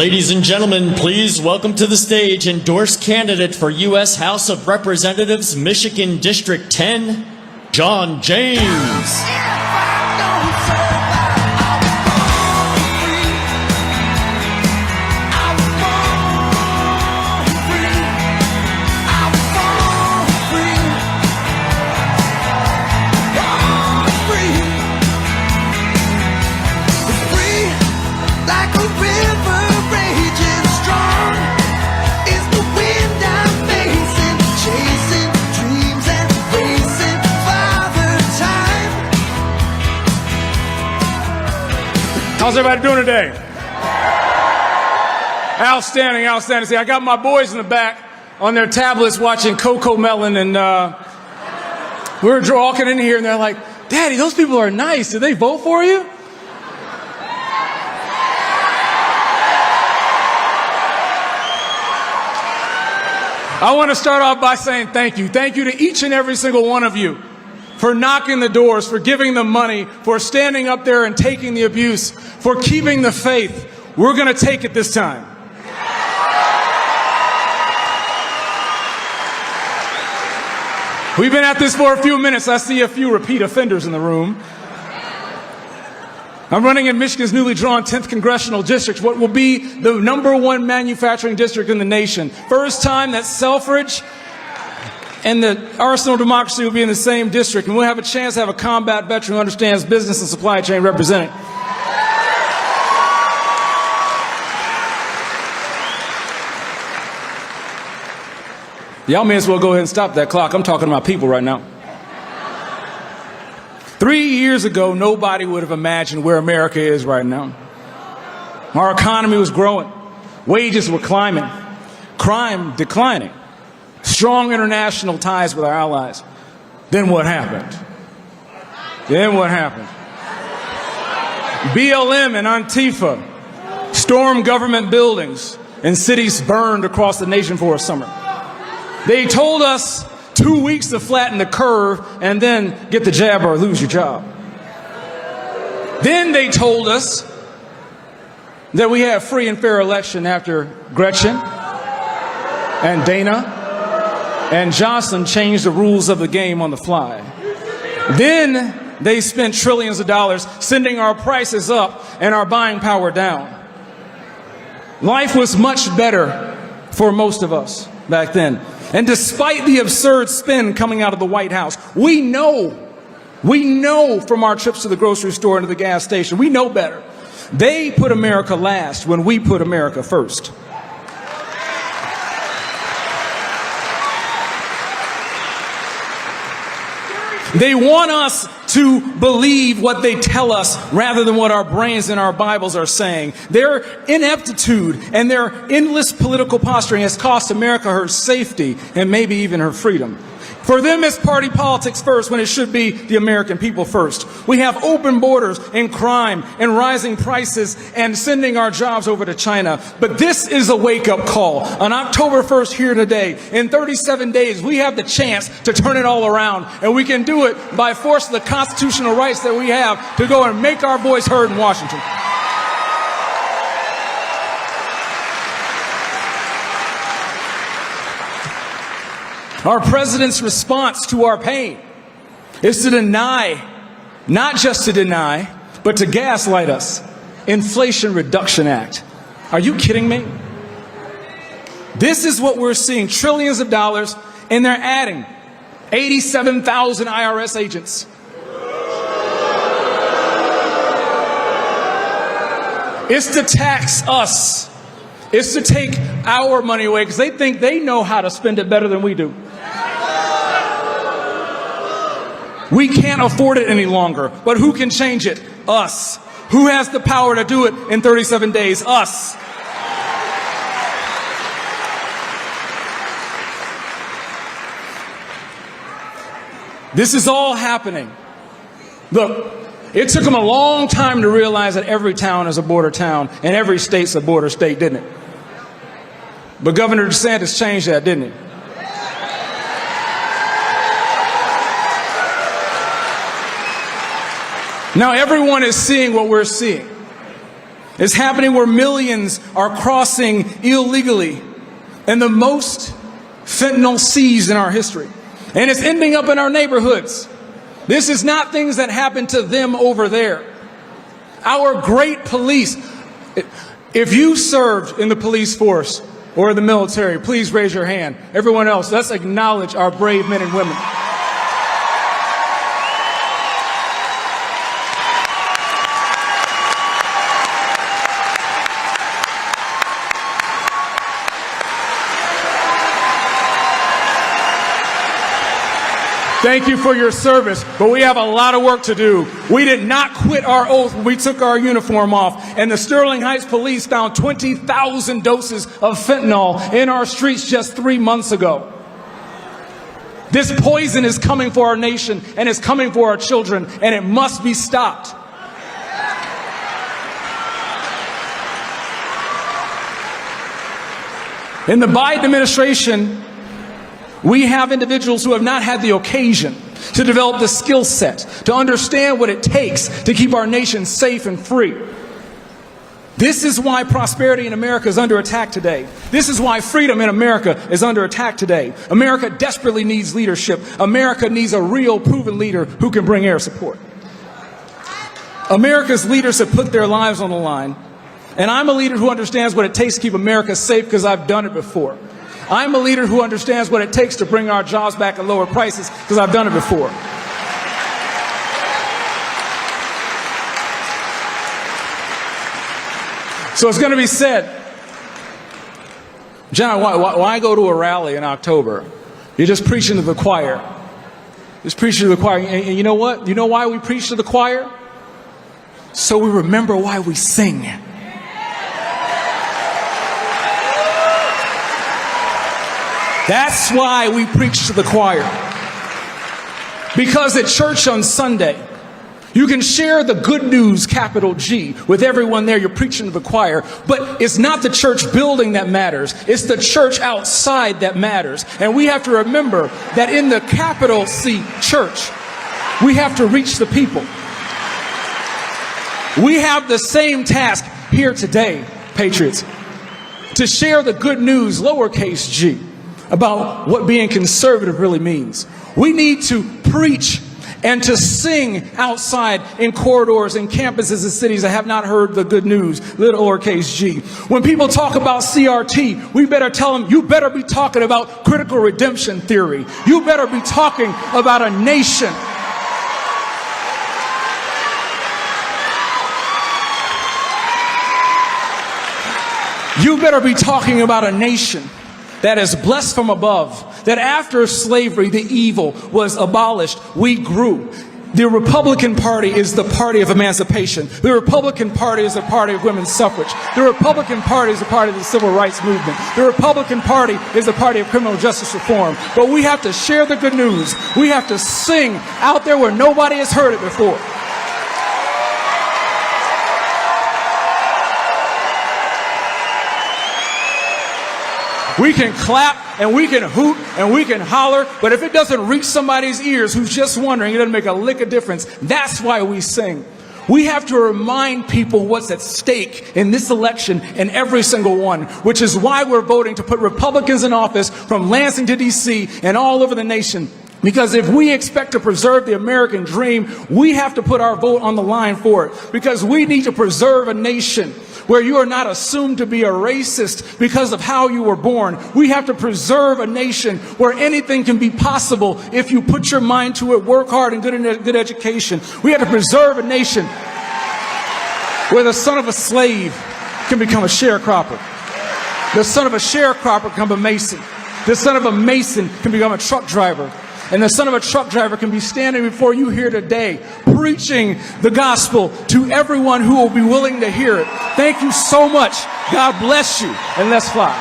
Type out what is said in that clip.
Ladies and gentlemen, please welcome to the stage endorsed candidate for U.S. House of Representatives, Michigan District 10, John James. How's everybody doing today? Outstanding, outstanding. See, I got my boys in the back on their tablets watching Coco Melon, and we were walking in here, and they're like, "Daddy, those people are nice. Did they vote for you?" I want to start off by saying thank you. Thank you to each and every single one of you for knocking the doors, for giving them money, for standing up there and taking the abuse, for keeping the faith. We're going to take it this time. We've been at this for a few minutes. I see a few repeat offenders in the room. I'm running in Michigan's newly drawn 10th Congressional District, what will be the #1 manufacturing district in the nation. First time that Selfridge and the Arsenal Democracy will be in the same district, and we'll have a chance to have a combat veteran who understands business and supply chain represented. Y'all may as well go ahead and stop that clock. I'm talking about people right now. 3 years ago, nobody would have imagined where America is right now. Our economy was growing. Wages were climbing. Crime declining. Strong international ties with our allies. Then what happened? BLM and Antifa stormed government buildings, and cities burned across the nation for a summer. They told us 2 weeks to flatten the curve and then get the jab or lose your job. Then they told us that we had a free and fair election after Gretchen and Dana and Jocelyn changed the rules of the game on the fly. Then they spent trillions of dollars sending our prices up and our buying power down. Life was much better for most of us back then. And despite the absurd spin coming out of the White House, we know from our trips to the grocery store and to the gas station, we know better. They put America last when we put America first. They want us to believe what they tell us rather than what our brains and our Bibles are saying. Their ineptitude and their endless political posturing has cost America her safety and maybe even her freedom. For them, it's party politics first when it should be the American people first. We have open borders and crime and rising prices and sending our jobs over to China. But this is a wake-up call. On October 1st here today, in 37 days, we have the chance to turn it all around. And we can do it by force of the constitutional rights that we have to go and make our voice heard in Washington. Our president's response to our pain is to deny, not just to deny, but to gaslight us. Inflation Reduction Act. Are you kidding me? This is what we're seeing, trillions of dollars, and they're adding 87,000 IRS agents. It's to tax us. It's to take our money away because they think they know how to spend it better than we do. We can't afford it any longer. But who can change it? Us. Who has the power to do it in 37 days? Us. This is all happening. Look, it took them a long time to realize that every town is a border town and every state's a border state, didn't it? But Governor DeSantis changed that, didn't he? Now everyone is seeing what we're seeing. It's happening where millions are crossing illegally, and the most fentanyl seized in our history. And it's ending up in our neighborhoods. This is not things that happen to them over there. Our great police, if you served in the police force or the military, please raise your hand. Everyone else, let's acknowledge our brave men and women. Thank you for your service, but we have a lot of work to do. We did not quit our oath when we took our uniform off, and the Sterling Heights police found 20,000 doses of fentanyl in our streets just 3 months ago. This poison is coming for our nation, and it's coming for our children, and it must be stopped. In the Biden administration, we have individuals who have not had the occasion to develop the skill set, to understand what it takes to keep our nation safe and free. This is why prosperity in America is under attack today. This is why freedom in America is under attack today. America desperately needs leadership. America needs a real, proven leader who can bring air support. America's leaders have put their lives on the line, and I'm a leader who understands what it takes to keep America safe because I've done it before. I'm a leader who understands what it takes to bring our jobs back at lower prices because I've done it before. So it's going to be said, John, why go to a rally in October? You're just preaching to the choir. Just preaching to the choir. And you know what? You know why we preach to the choir? So we remember why we sing. That's why we preach to the choir. Because at church on Sunday, you can share the good news, capital G, with everyone there. You're preaching to the choir. But it's not the church building that matters. It's the church outside that matters. And we have to remember that in the capital C church, we have to reach the people. We have the same task here today, patriots, to share the good news, lowercase g, about what being conservative really means. We need to preach and to sing outside in corridors and campuses and cities that have not heard the good news, little lowercase g. When people talk about CRT, we better tell them, you better be talking about critical redemption theory. You better be talking about a nation. You better be talking about a nation that is blessed from above, that after slavery, the evil was abolished, we grew. The Republican Party is the party of emancipation. The Republican Party is the party of women's suffrage. The Republican Party is the party of the civil rights movement. The Republican Party is the party of criminal justice reform. But we have to share the good news. We have to sing out there where nobody has heard it before. We can clap and we can hoot and we can holler, but if it doesn't reach somebody's ears who's just wondering, it doesn't make a lick of difference. That's why we sing. We have to remind people what's at stake in this election and every single one, which is why we're voting to put Republicans in office from Lansing to D.C. and all over the nation. Because if we expect to preserve the American dream, we have to put our vote on the line for it. Because we need to preserve a nation where you are not assumed to be a racist because of how you were born. We have to preserve a nation where anything can be possible if you put your mind to it, work hard, and good education. We have to preserve a nation where the son of a slave can become a sharecropper. The son of a sharecropper can become a mason. The son of a mason can become a truck driver. And the son of a truck driver can be standing before you here today, preaching the gospel to everyone who will be willing to hear it. Thank you so much. God bless you. And let's fly.